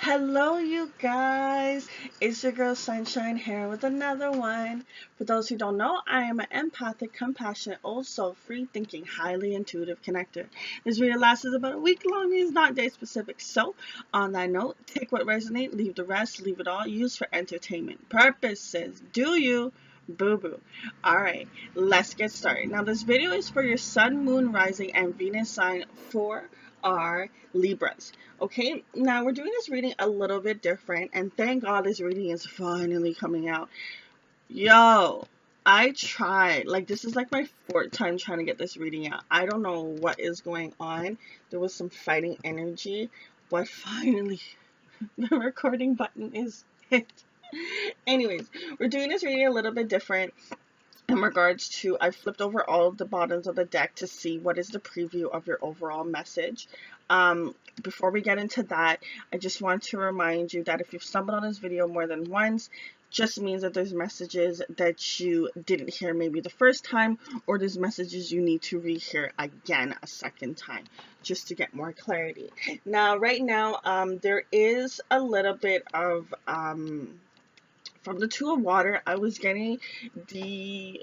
Hello, you guys. It's your girl Sunshine here with another one. For those who don't know, I am an empathic, compassionate, also free thinking, highly intuitive connector. This video lasts about a week long and is not day specific. So, on that note, take what resonates, leave the rest, leave it all, use for entertainment purposes. Do you? Boo boo. Alright, let's get started. Now, this video is for your Sun, Moon, Rising, and Venus sign for our Libras. Okay, now we're doing this reading a little bit different, and thank God this reading is finally coming out. Yo, I tried, like, this is like my fourth time trying to get this reading out. I don't know what is going on. There was some fighting energy, but finally, the recording button is hit. Anyways, we're doing this reading a little bit different in regards to, I flipped over all of the bottoms of the deck to see what is the preview of your overall message. Before we get into that, I just want to remind you that if you've stumbled on this video more than once, just means that there's messages that you didn't hear maybe the first time, or there's messages you need to rehear again a second time just to get more clarity. Now, right now, there is a little bit of from the Two of Water, I was getting the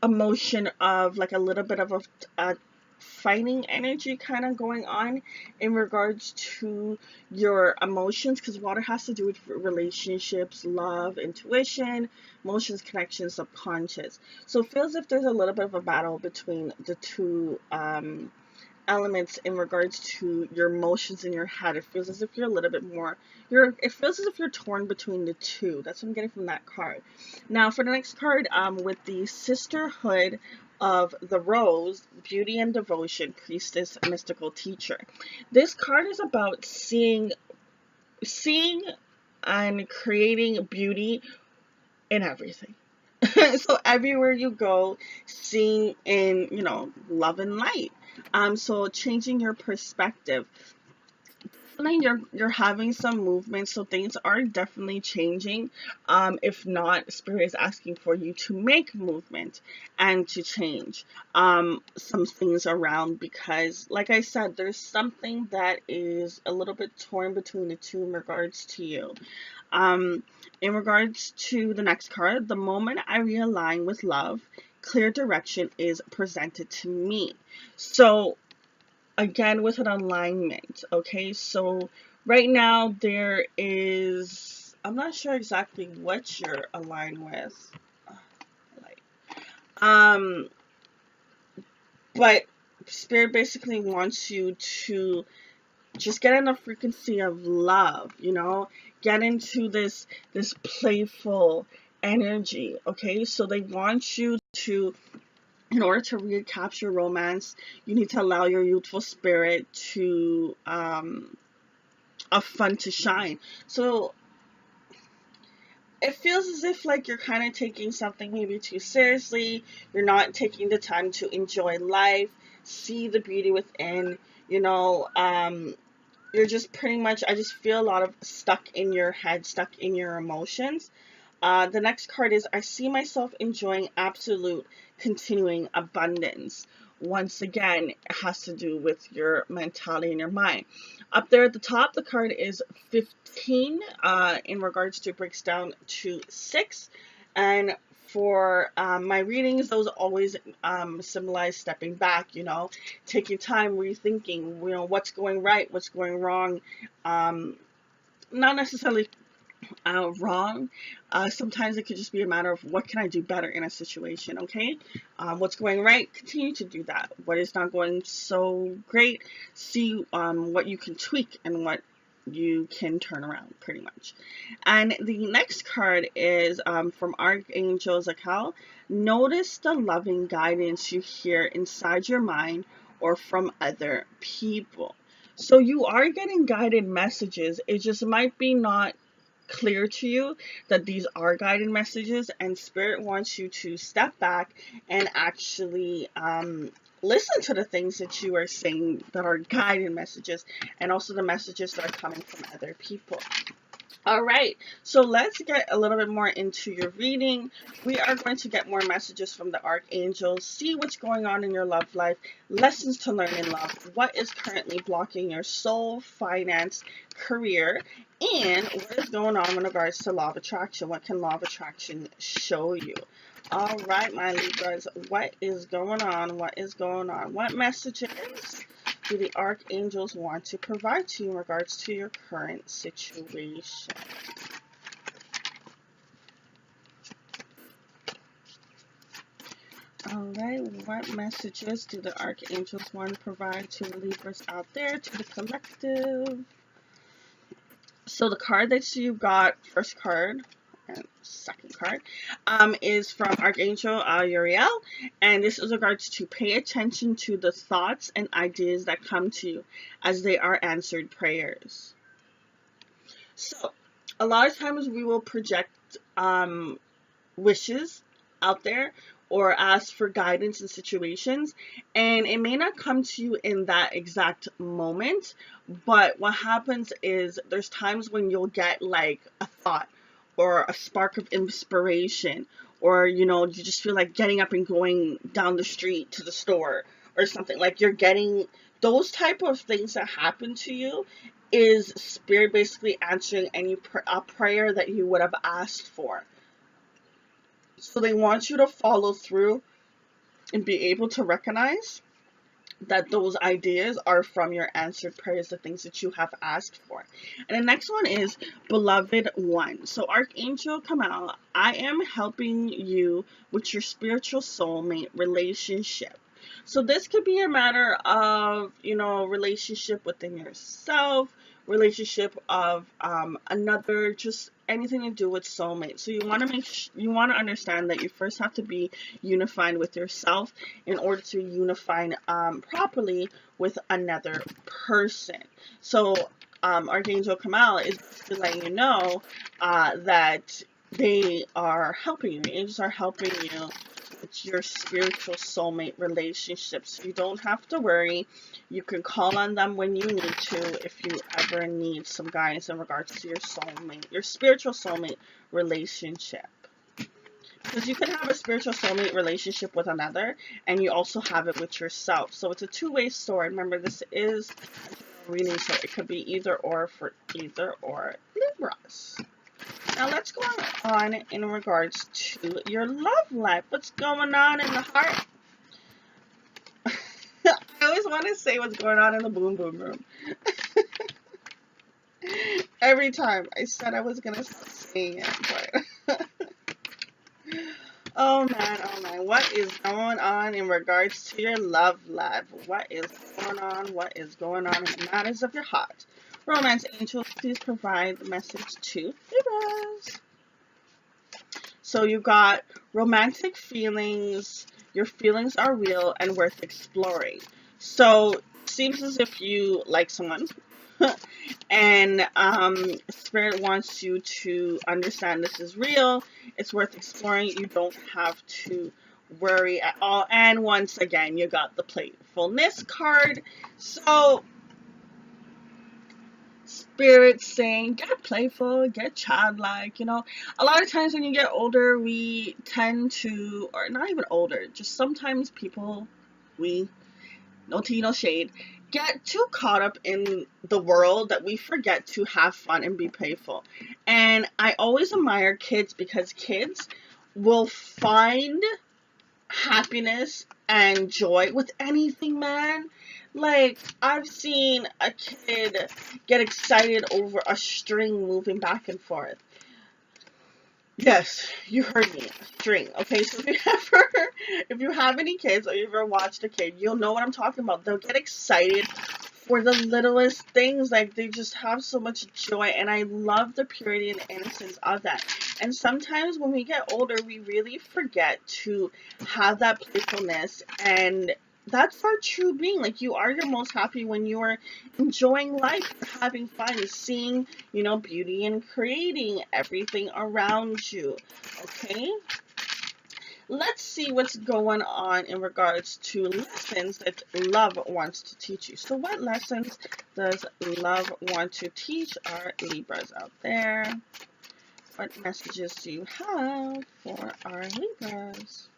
emotion of like a little bit of a fighting energy kind of going on in regards to your emotions, because water has to do with relationships, love, intuition, emotions, connection, subconscious. So it feels as if there's a little bit of a battle between the two elements in regards to your emotions in your head. It feels as if you're a little bit more, it feels as if you're torn between the two. That's what I'm getting from that card. Now for the next card, with the Sisterhood of the Rose, Beauty and Devotion, Priestess, Mystical Teacher. This card is about seeing and creating beauty in everything. So everywhere you go, seeing in, love and light. So changing your perspective. You're having some movement, so things are definitely changing. If not, Spirit is asking for you to make movement and to change some things around, because like I said, there's something that is a little bit torn between the two in regards to you. In regards to the next card, the moment I realign with love, clear direction is presented to me. So again, with an alignment, okay? So right now there is, I'm not sure exactly what you're aligned with. Um, but Spirit basically wants you to just get in a frequency of love, get into this playful energy, okay? So they want you to, in order to recapture romance, you need to allow your youthful spirit to of fun to shine. So it feels as if like you're kind of taking something maybe too seriously. You're not taking the time to enjoy life, see the beauty within, you're just pretty much, I just feel a lot of stuck in your head, stuck in your emotions. The next card is, I see myself enjoying absolute continuing abundance. Once again, it has to do with your mentality and your mind. Up there at the top, the card is 15. In regards to, breaks down to 6. And for my readings, those always symbolize stepping back, taking time, rethinking, what's going right, what's going wrong. Not necessarily wrong. Sometimes it could just be a matter of what can I do better in a situation, okay? What's going right, continue to do that. What is not going so great, see what you can tweak and what you can turn around, pretty much. And the next card is from Archangel Zakel. Notice the loving guidance you hear inside your mind or from other people. So you are getting guided messages. It just might be not clear to you that these are guided messages, and Spirit wants you to step back and actually listen to the things that you are saying that are guided messages, and also the messages that are coming from other people. All right, so let's get a little bit more into your reading. We are going to get more messages from the archangels, see what's going on in your love life, lessons to learn in love, what is currently blocking your soul, finance, career, and what is going on in regards to law of attraction. What can law of attraction show you? All right, my Libras, what is going on? What is going on? What messages do the archangels want to provide to you in regards to your current situation? All right, what messages do the archangels want to provide to the Libras out there, to the collective? So the card that you got, first card and second card, is from Archangel Uriel, and this is regards to pay attention to the thoughts and ideas that come to you as they are answered prayers. So a lot of times we will project wishes out there or ask for guidance in situations, and it may not come to you in that exact moment, but what happens is there's times when you'll get like a thought or a spark of inspiration, or you just feel like getting up and going down the street to the store or something. Like you're getting those type of things that happen to you is spirit basically answering a prayer that you would have asked for. So they want you to follow through and be able to recognize that those ideas are from your answered prayers, the things that you have asked for. And the next one is Beloved One. So Archangel Kamal, I am helping you with your spiritual soulmate relationship. So this could be a matter of, relationship within yourself, relationship of another, just anything to do with soulmate. So you want to understand that you first have to be unified with yourself in order to unify properly with another person. So Archangel Kamal is letting you know that they are helping you. The angels are helping you with your spiritual soulmate relationships. So you don't have to worry. You can call on them when you need to if you ever need some guidance in regards to your soulmate, your spiritual soulmate relationship. Because you can have a spiritual soulmate relationship with another, and you also have it with yourself. So it's a two-way sword. Remember, this is a reading, so it could be either or for either or Libras. Now let's go on in regards to your love life. What's going on in the heart? I always want to say what's going on in the boom boom room. Every time I said I was going to stop saying it, but oh man, what is going on in regards to your love life? What is going on? What is going on in the matters of your heart? Romance angels, please provide the message to Libras. So you got romantic feelings, your feelings are real and worth exploring. So it seems as if you like someone and Spirit wants you to understand this is real, it's worth exploring, you don't have to worry at all. And once again, you got the playfulness card. So Spirit saying get playful, get childlike. A lot of times when you get older, we tend to, or not even older, just sometimes people, no tea, no shade, get too caught up in the world that we forget to have fun and be playful. And I always admire kids because kids will find happiness and joy with anything, man. Like, I've seen a kid get excited over a string moving back and forth. Yes, you heard me. String. Okay, so if you have any kids or you ever watched a kid, you'll know what I'm talking about. They'll get excited for the littlest things. Like, they just have so much joy, and I love the purity and innocence of that. And sometimes when we get older, we really forget to have that playfulness, and that's our true being. Like, you are your most happy when you are enjoying life, having fun, seeing, beauty and creating everything around you. Okay? let's see what's going on in regards to lessons that love wants to teach you. So what lessons does love want to teach our Libras out there? What messages do you have for our Libras?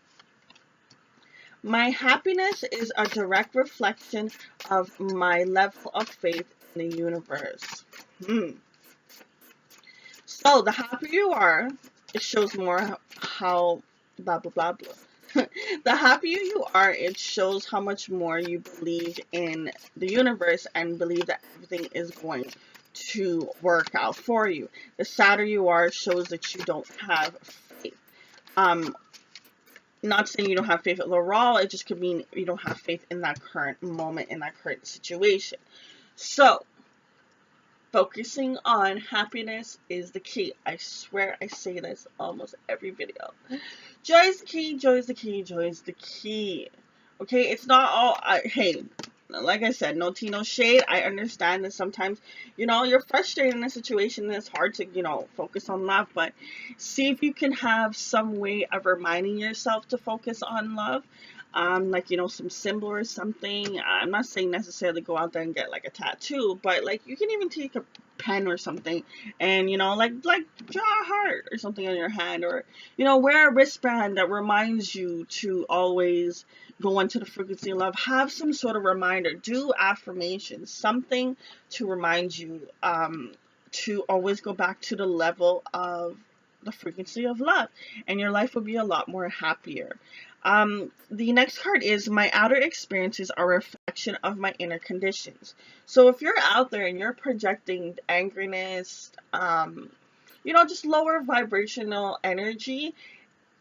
My happiness is a direct reflection of my level of faith in the universe. So the happier you are, it shows more how blah blah blah blah. The happier you are, it shows how much more you believe in the universe and believe that everything is going to work out for you. The sadder you are, shows that you don't have faith. Not saying you don't have faith overall, it just could mean you don't have faith in that current moment, in that current situation. So, focusing on happiness is the key. I swear I say this almost every video. Joy is the key, joy is the key, joy is the key. Okay, it's not all, hey, like I said, no tea, no shade. I understand that sometimes, you're frustrated in a situation and it's hard to, focus on love. But see if you can have some way of reminding yourself to focus on love. Like, some symbol or something. I'm not saying necessarily go out there and get like a tattoo, but like you can even take a pen or something and, like draw a heart or something on your hand, or, wear a wristband that reminds you to always go into the frequency of love. Have some sort of reminder. Do affirmations, something to remind you to always go back to the level of the frequency of love, and your life will be a lot more happier. The next card is my outer experiences are a reflection of my inner conditions. So if you're out there and you're projecting angriness, just lower vibrational energy,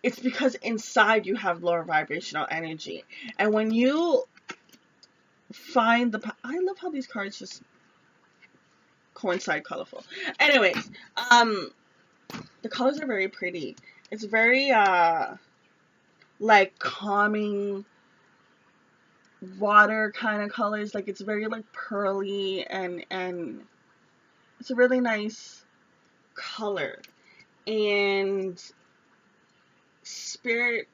it's because inside you have lower vibrational energy. And when you find I love how these cards just coincide colorful. Anyways, the colors are very pretty. It's very, like calming water kind of colors. Like it's very like pearly and it's a really nice color. And Spirit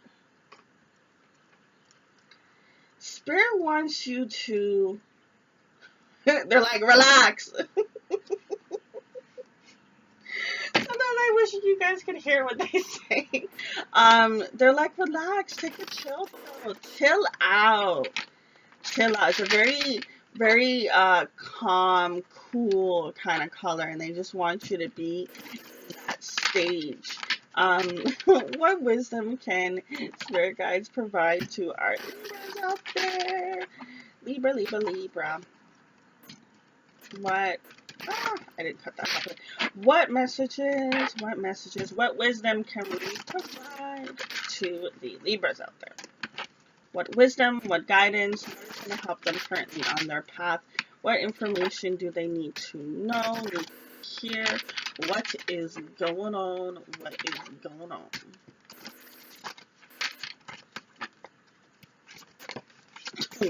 wants you to, they're like, relax. Sometimes I wish you guys could hear what they say. They're like, relax, take a chill pill, chill out. It's a very, very calm, cool kind of color, and they just want you to be in that stage. What wisdom can spirit guides provide to our Libras out there? Libra, Libra, Libra. What? I didn't cut that off. What messages, what wisdom can we provide to the Libras out there? What wisdom, what guidance is going to help them currently on their path? What information do they need to know, need to hear? What is going on? What is going on?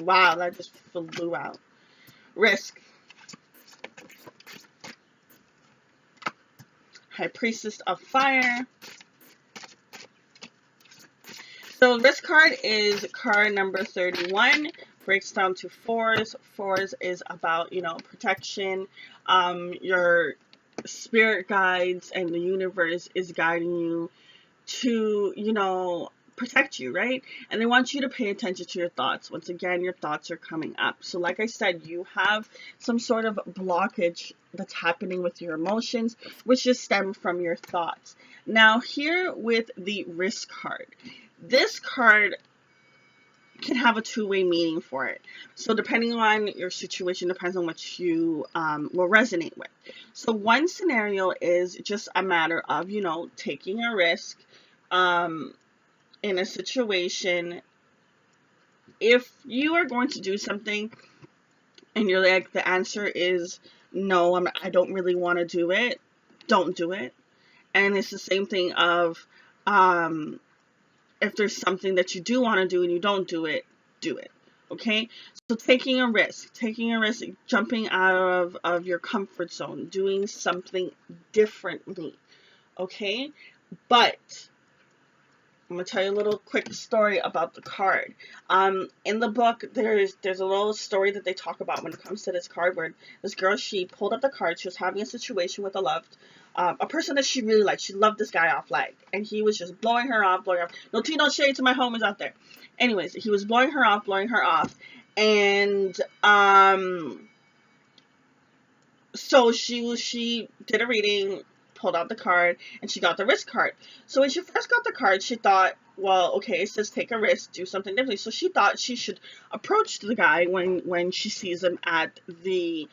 Wow, that just flew out. Risk. High Priestess of Fire. So this card is card number 31. Breaks down to fours. Fours is about, protection. Your spirit guides and the universe is guiding you to, protect you, right? And they want you to pay attention to your thoughts. Once again, your thoughts are coming up. So like I said, you have some sort of blockage that's happening with your emotions, which just stem from your thoughts. Now here with the Risk card. This card can have a two-way meaning for it. So depending on your situation, depends on what you will resonate with. So one scenario is just a matter of, taking a risk in a situation. If you are going to do something and you're like, the answer is no, I don't really want to do it, don't do it. And it's the same thing of if there's something that you do want to do and you don't do it, do it. Okay? So taking a risk, jumping out of your comfort zone, doing something differently. Okay? But I'm gonna tell you a little quick story about the card. In the book, there's a little story that they talk about when it comes to this card, where this girl, she pulled up the card. She was having a situation with a person that she really liked. She loved this guy off, like, and he was just blowing her off, blowing her off. No tea, no shade to my homies out there. Anyways, he was blowing her off, and so she did a reading, pulled out the card, and she got the risk card. So when she first got the card, she thought, well, okay, it says take a risk, do something differently. So she thought she should approach the guy when she sees him at the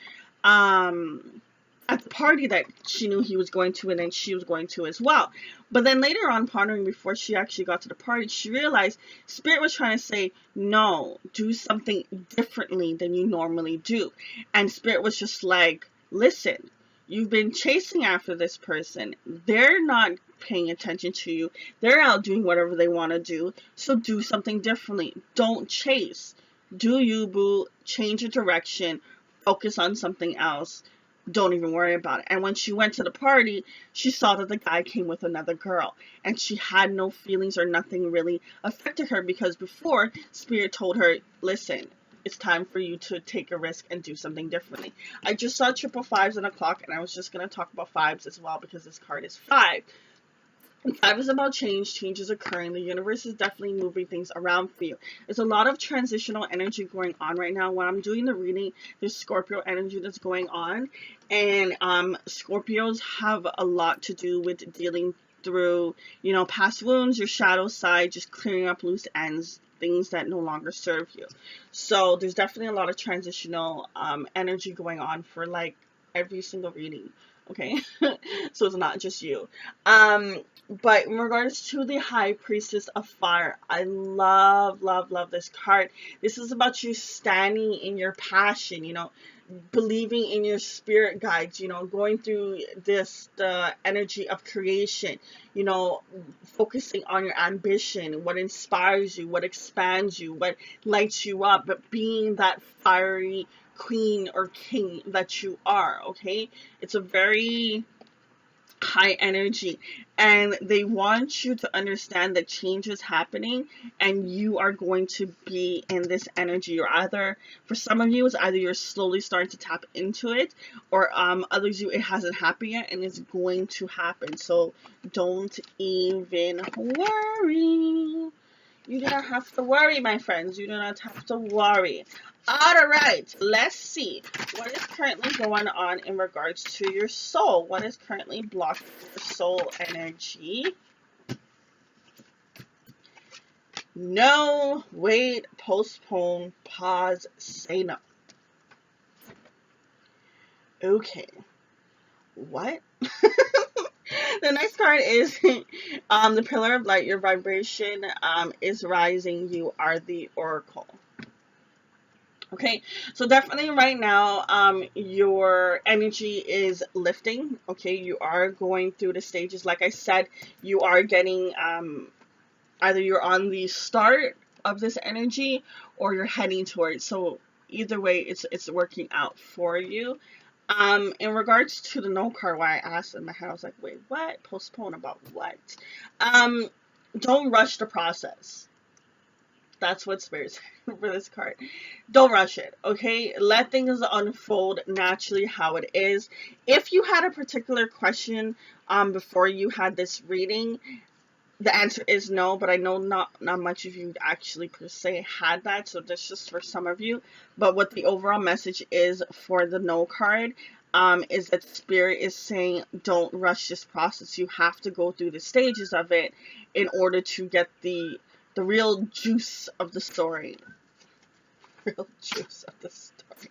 party that she knew he was going to, and then she was going to as well. But then later on, pondering before she actually got to the party, she realized Spirit was trying to say, no, do something differently than you normally do. And Spirit was just like, listen, you've been chasing after this person. They're not paying attention to you. They're out doing whatever they want to do. So do something differently. Don't chase. Do you, boo. Change your direction. Focus on something else. Don't even worry about it. And when she went to the party, she saw that the guy came with another girl. And she had no feelings, or nothing really affected her, because before, Spirit told her, listen, it's time for you to take a risk and do something differently. I just saw triple fives and a clock, and I was just going to talk about fives as well, because this card is 5. And 5 is about change. Change is occurring. The universe is definitely moving things around for you. There's a lot of transitional energy going on right now. When I'm doing the reading, there's Scorpio energy that's going on. And Scorpios have a lot to do with dealing through, past wounds, your shadow side, just clearing up loose ends, things that no longer serve you. So there's definitely a lot of transitional energy going on for like every single reading. Okay, so it's not just you. But in regards to the High Priestess of Fire, I love this card. This is about you standing in your passion, believing in your spirit guides, going through the energy of creation, focusing on your ambition, what inspires you, what expands you, what lights you up, but being that fiery queen or king that you are. Okay, it's a very high energy, and they want you to understand that change is happening, and you are going to be in this energy. Or either, for some of you, it's either you're slowly starting to tap into it, or others, it hasn't happened yet, and it's going to happen. So don't even worry. You do not have to worry, my friends. You do not have to worry. All right, let's see what is currently going on in regards to your soul. What is currently blocking your soul energy? No, wait, postpone, pause, say no. Okay. What? The next card is the Pillar of Light. Your vibration is rising. You are the Oracle. Okay, so definitely right now, your energy is lifting. Okay, you are going through the stages. Like I said, you are getting, either you're on the start of this energy, or you're heading towards. So either way, it's working out for you. In regards to the no card, why I asked in my head, I was like, wait, what? Postpone about what? Don't rush the process. That's what Spirit said for this card. Don't rush it, okay? Let things unfold naturally how it is. If you had a particular question before you had this reading, the answer is no, but I know not much of you actually per se had that, so that's just for some of you. But what the overall message is for the no card is that Spirit is saying, don't rush this process. You have to go through the stages of it in order to get the real juice of the story. Real juice of the story.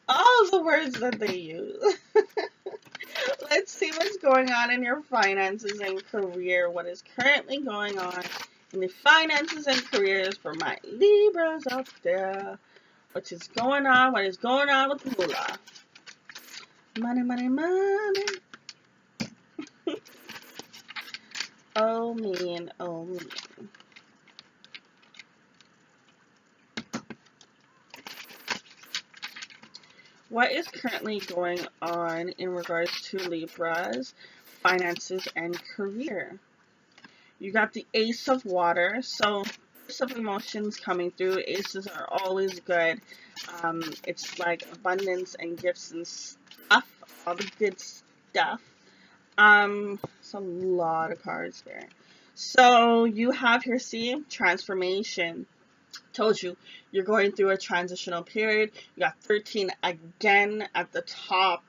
All the words that they use. Let's see what's going on in your finances and career. What is currently going on in the finances and careers for my Libras out there? What is going on? What is going on with the moolah? Money, money, money. Oh, man. Oh, man. What is currently going on in regards to Libra's finances and career? You got the Ace of Water. So Ace of Emotions coming through. Aces are always good. It's like abundance and gifts and stuff. All the good stuff. It's a lot of cards there. So you have here, see, transformation. Told you, you're going through a transitional period. You got 13 again at the top,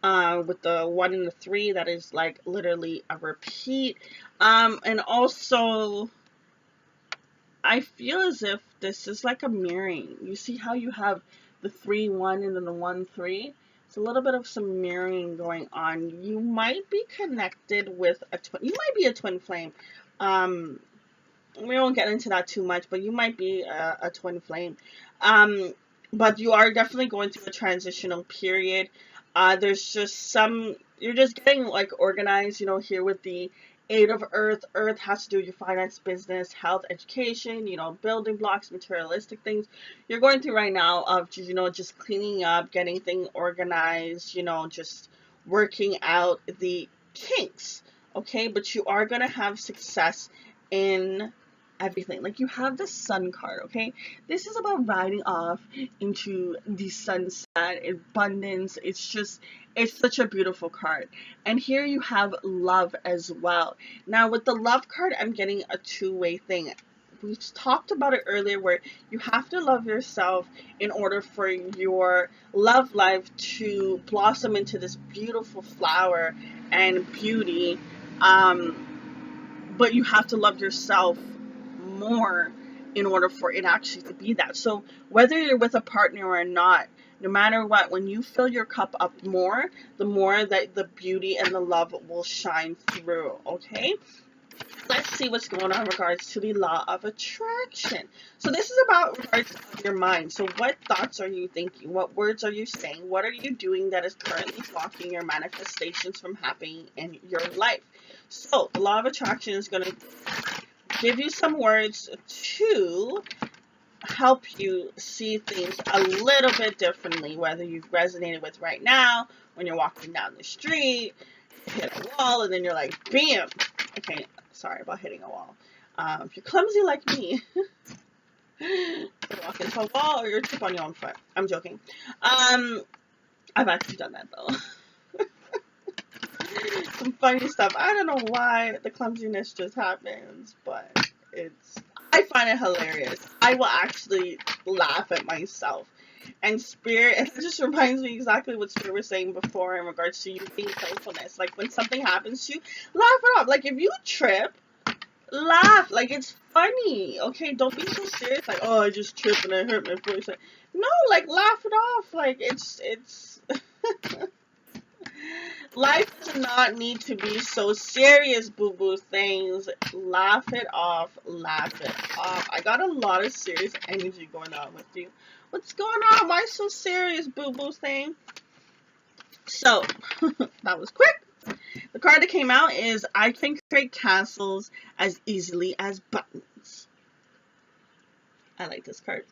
with the 1 and the 3. That is like literally a repeat. And also, I feel as if this is like a mirroring. You see how you have the 3, 1, and then the 1, 3? It's a little bit of some mirroring going on. You might be connected with a twin. You might be a twin flame. Um, we won't get into that too much, but you might be a twin flame. But you are definitely going through a transitional period. There's just some, you're just getting like organized, here with the Eight of Earth. Earth has to do with your finance, business, health, education, building blocks, materialistic things. You're going through right now of, just cleaning up, getting things organized, just working out the kinks. Okay, but you are going to have success in everything. Like, you have the Sun card, okay? This is about riding off into the sunset, abundance. It's such a beautiful card. And here you have love as well. Now, with the love card, I'm getting a two-way thing. We talked about it earlier, where you have to love yourself in order for your love life to blossom into this beautiful flower and beauty. But you have to love yourself more in order for it actually to be that. So whether you're with a partner or not, no matter what, when you fill your cup up more, the more that the beauty and the love will shine through. Okay, let's see what's going on in regards to the law of attraction. So this is about regards to your mind. So what thoughts are you thinking? What words are you saying? What are you doing that is currently blocking your manifestations from happening in your life? So the law of attraction is going to give you some words to help you see things a little bit differently, whether you've resonated with right now, when you're walking down the street, hit a wall, and then you're like, bam! Okay, sorry about hitting a wall. If you're clumsy like me, you walk into a wall, or you're trip on your own foot. I'm joking. I've actually done that, though. Some funny stuff. I don't know why the clumsiness just happens, but I find it hilarious. I will actually laugh at myself. And Spirit, it just reminds me exactly what Spirit was saying before in regards to you being playfulness. Like, when something happens to you, laugh it off. Like, if you trip, laugh. Like, it's funny. Okay, don't be so serious. Like, oh, I just tripped and I hurt my voice. Like, no, like, laugh it off. Like, it's life does not need to be so serious, boo-boo things. Laugh it off. Laugh it off. I got a lot of serious energy going on with you. What's going on? Why so serious, boo-boo thing? So, that was quick. The card that came out is, I can create castles as easily as buttons. I like this card.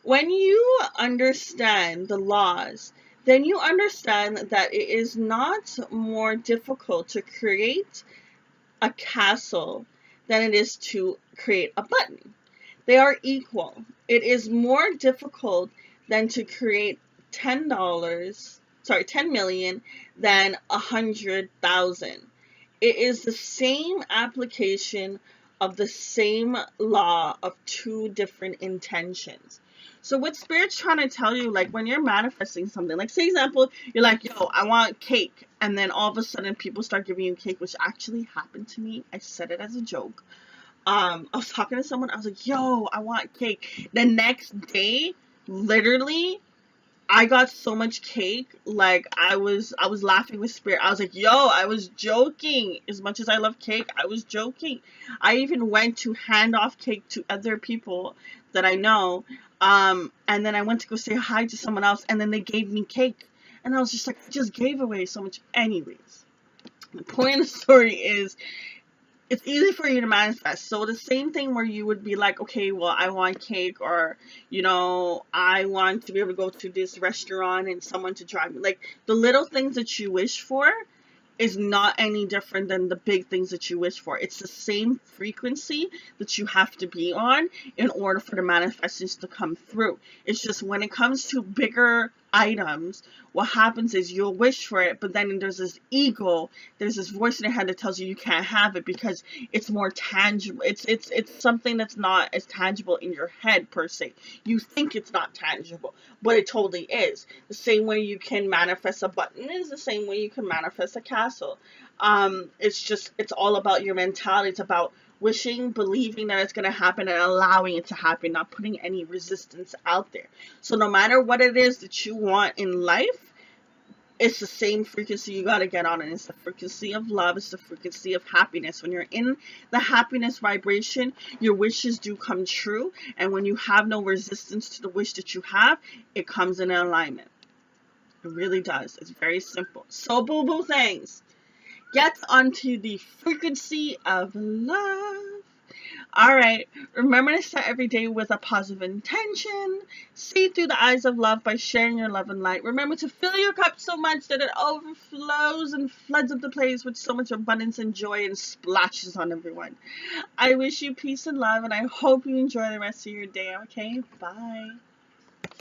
When you understand the laws, then you understand that it is not more difficult to create a castle than it is to create a button. They are equal. It is more difficult than to create $10 million than 100,000. It is the same application of the same law of two different intentions. So what Spirit's trying to tell you, like, when you're manifesting something, like, say example, you're like, yo, I want cake, and then all of a sudden people start giving you cake, which actually happened to me. I said it as a joke. I was talking to someone, I was like, yo, I want cake. The next day, literally, I got so much cake, like, I was laughing with Spirit. I was like, yo, I was joking. As much as I love cake, I was joking. I even went to hand off cake to other people that I know, and then I went to go say hi to someone else, and then they gave me cake. And I was just like, I just gave away so much anyways. The point of the story is, it's easy for you to manifest. So the same thing where you would be like, okay, well, I want cake, or, I want to be able to go to this restaurant and someone to drive me. Like, the little things that you wish for, is not any different than the big things that you wish for. It's the same frequency that you have to be on in order for the manifestations to come through. It's just when it comes to bigger items, what happens is you'll wish for it, but then there's this ego, there's this voice in your head that tells you you can't have it because it's more tangible. It's something that's not as tangible in your head per se. You think it's not tangible, but it totally is. The same way you can manifest a button is the same way you can manifest a castle. It's all about your mentality. It's about wishing, believing that it's going to happen, and allowing it to happen, not putting any resistance out there. So no matter what it is that you want in life, it's the same frequency you got to get on, and it's the frequency of love. It's the frequency of happiness. When you're in the happiness vibration, your wishes do come true, and when you have no resistance to the wish that you have, it comes in alignment. It really does. It's very simple. So boo things, get onto the frequency of love. All right, remember to start every day with a positive intention. See through the eyes of love by sharing your love and light. Remember to fill your cup so much that it overflows and floods up the place with so much abundance and joy and splashes on everyone. I wish you peace and love, and I hope you enjoy the rest of your day. Okay, bye.